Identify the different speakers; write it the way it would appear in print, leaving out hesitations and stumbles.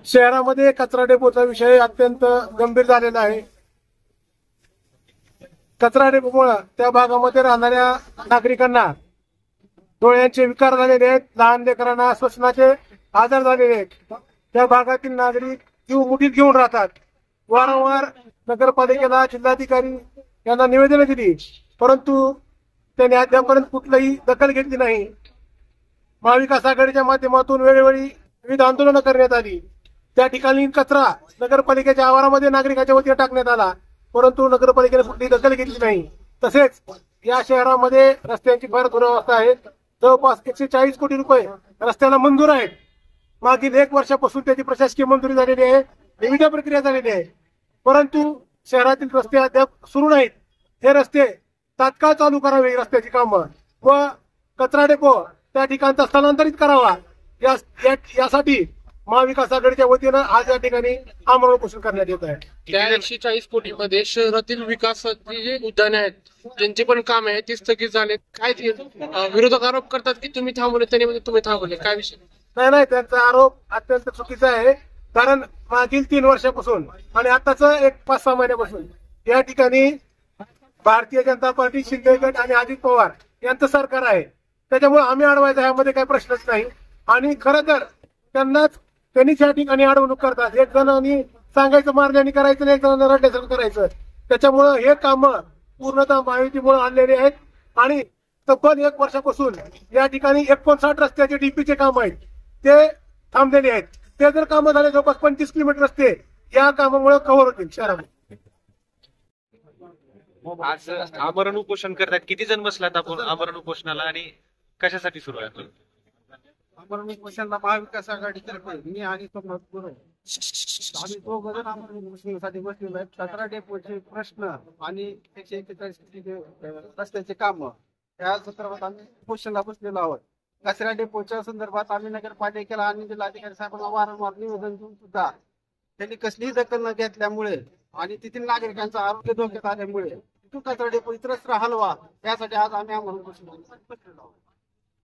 Speaker 1: शहरामध्ये कचरा डेपोचा विषय अत्यंत गंभीर झालेला आहे। कचरा डेपोमुळे त्या भागामध्ये राहणाऱ्या नागरिकांना डोळ्यांचे विकार झालेले आहेत, लहान लेकरांना श्वसनाचे आजार झालेले आहेत। त्या भागातील नागरिक जीव मुठीत घेऊन राहतात। वारंवार नगरपालिकेला, जिल्हाधिकारी यांना निवेदने दिली, परंतु त्यांनी अद्यापर्यंत कुठलीही दखल घेतली नाही। महाविकास आघाडीच्या माध्यमातून वेळोवेळी विविध आंदोलनं करण्यात आली। त्या ठिकाणी कचरा नगरपालिकेच्या आवारामध्ये नागरिकांच्या वतीने टाकण्यात आला, परंतु नगरपालिकेने कुठलीही दखल घेतली नाही। तसेच या शहरामध्ये रस्त्यांची फार दुरवस्था आहे। जवळपास 140 कोटी रुपये रस्त्याला मंजूर आहेत। मागील 1 वर्षापासून त्याची प्रशासकीय मंजुरी झालेली आहे, विविध प्रक्रिया झालेली आहे, परंतु शहरातील रस्ते अद्याप सुरू नाहीत। हे रस्ते तात्काळ चालू करावे, रस्त्याची कामं, व कचरा डेपो त्या ठिकाणचा स्थलांतरित करावा, यासाठी महाविकास आघाडीच्या वतीनं आज या ठिकाणी आमरण उपोषण करण्यात येत आहे।
Speaker 2: त्या 140 कोटीमध्ये शहरातील विकासाची जी उद्याने आहेत त्यांचे पण काम आहे ते स्थगित झाले। काय विरोधक आरोप करतात की तुम्ही थांबवले, त्यांनी तुम्ही थांबवले, काय विषय?
Speaker 1: नाही, त्यांचा आरोप अत्यंत चुकीचा आहे। कारण मागील 3 वर्षापासून आणि आताच 5-6 महिन्यापासून या ठिकाणी भारतीय जनता पार्टी, शिंदे गट आणि अजित पवार यांचं सरकार आहे। त्याच्यामुळे आम्ही अडवायचं ह्यामध्ये काही प्रश्नच नाही। आणि खरं तर त्यांनीच या ठिकाणी अडवणूक करतात। एक जणांनी सांगायचं मारण्याने करायचं, एक जणांना रडण्यासाठी करायचं। त्याच्यामुळं हे काम पूर्णतः महायुतीमुळे आणलेले आहेत। आणि तब्बल 1 वर्षापासून या ठिकाणी 59 रस्त्याचे डीपीचे काम आहेत, ते थांबलेले आहेत। ते जर कामं झाले जवळपास 25 किलोमीटर रस्ते या कामामुळे कव्हर होतील शहरामध्ये।
Speaker 3: आज आमरण उपोषण करतात, किती जण बसलात आपण आमरण उपोषणाला आणि कशासाठी सुरू आहे?
Speaker 4: आमरण उपोषणाला महाविकास आघाडीतर्फे मी आणि सोमनाथ गुरु आम्ही 2 जण आमरण उपोषणासाठी बसलेलो आहेत। कचरा डेपोचे प्रश्न आणि 141 रस्त्याचे काम या संदर्भात आम्ही उपोषणाला बसलेलो आहोत। कचरा डेपोच्या संदर्भात आम्ही नगरपालिकेला आणि जिल्हाधिकारी साहेबांना वारंवार निवेदन देऊन सुद्धा त्यांनी कसलीही दखल न घेतल्यामुळे आणि तेथील नागरिकांचं आरोग्य धोक्यात आल्यामुळे तिथून कचरा डेपो इतरत्र हलवा, यासाठी आज आम्ही आमरण उपोषणाला बसलेलो आहोत।